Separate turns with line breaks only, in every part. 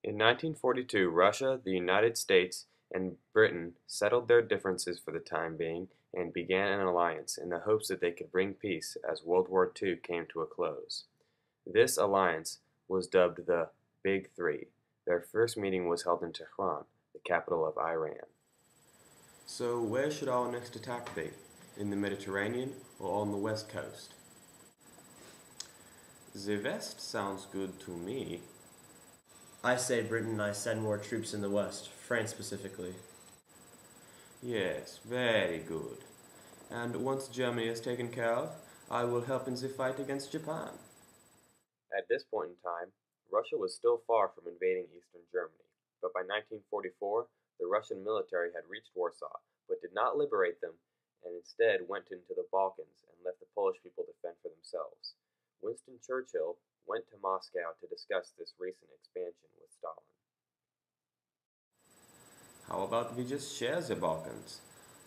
In 1942, Russia, the United States, and Britain settled their differences for the time being and began an alliance in the hopes that they could bring peace as World War II came to a close. This alliance was dubbed the Big Three. Their first meeting was held in Tehran, the capital of Iran. So, where should our next attack be? In the Mediterranean or on the west coast? The west sounds good to me.
I say Britain and I send more troops in the west, France specifically.
Yes, very good. And once Germany is taken care of, I will help in the fight against Japan. At this point in time, Russia was still far from invading eastern Germany, but by 1944, the Russian military had reached Warsaw, but did not liberate them, and instead went into the Balkans and left the Polish people to fend for themselves. Winston Churchill went to Moscow to discuss this recent expansion with Stalin. How about we just share the Balkans?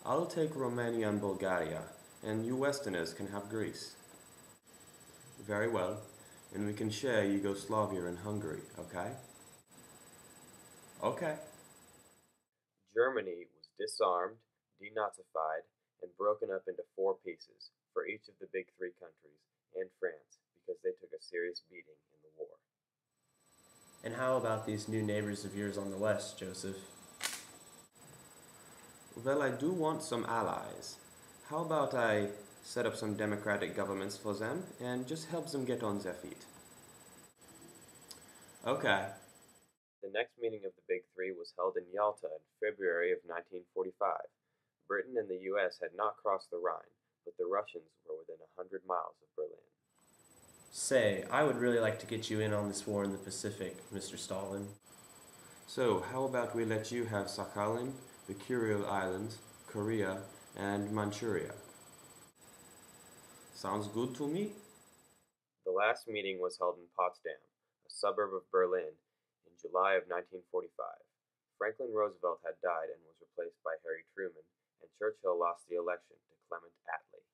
I'll take Romania and Bulgaria, and you Westerners can have Greece. Very well, and we can share Yugoslavia and Hungary, okay? Okay. Germany was disarmed, denazified, and broken up into four pieces for each of the big three countries and France because they took a serious beating in the war.
And how about these new neighbors of yours on the west, Joseph?
Well, I do want some allies. How about I set up some democratic governments for them and just help them get on their feet? Okay. The next meeting of the Big Three was held in Yalta in February of 1945. Britain and the US had not crossed the Rhine, but the Russians were within 100 miles of Berlin.
Say, I would really like to get you in on this war in the Pacific, Mr. Stalin.
So, how about we let you have Sakhalin, the Kuril Islands, Korea, and Manchuria? Sounds good to me. The last meeting was held in Potsdam, a suburb of Berlin, in July of 1945. Franklin Roosevelt had died and was replaced by Harry Truman, and Churchill lost the election to Clement Attlee.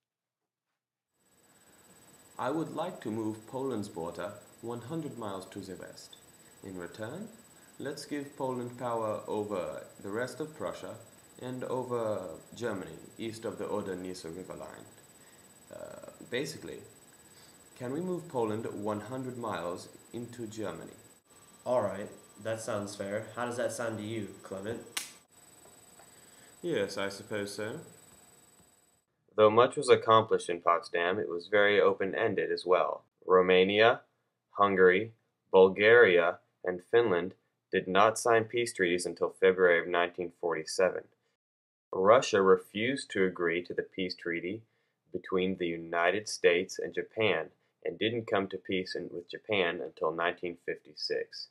I would like to move Poland's border 100 miles to the west. In return, let's give Poland power over the rest of Prussia and over Germany, east of the Oder-Neisse River line. Basically, can we move Poland 100 miles into Germany?
Alright, that sounds fair. How does that sound to you, Clement?
Yes, I suppose so. Though much was accomplished in Potsdam, it was very open-ended as well. Romania, Hungary, Bulgaria, and Finland did not sign peace treaties until February of 1947. Russia refused to agree to the peace treaty between the United States and Japan and didn't come to peace with Japan until 1956.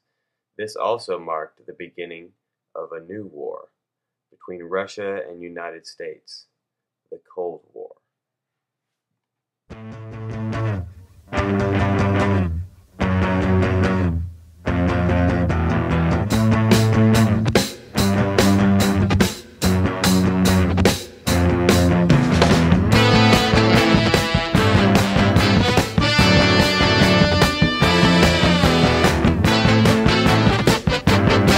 This also marked the beginning of a new war between Russia and United States, the Cold War.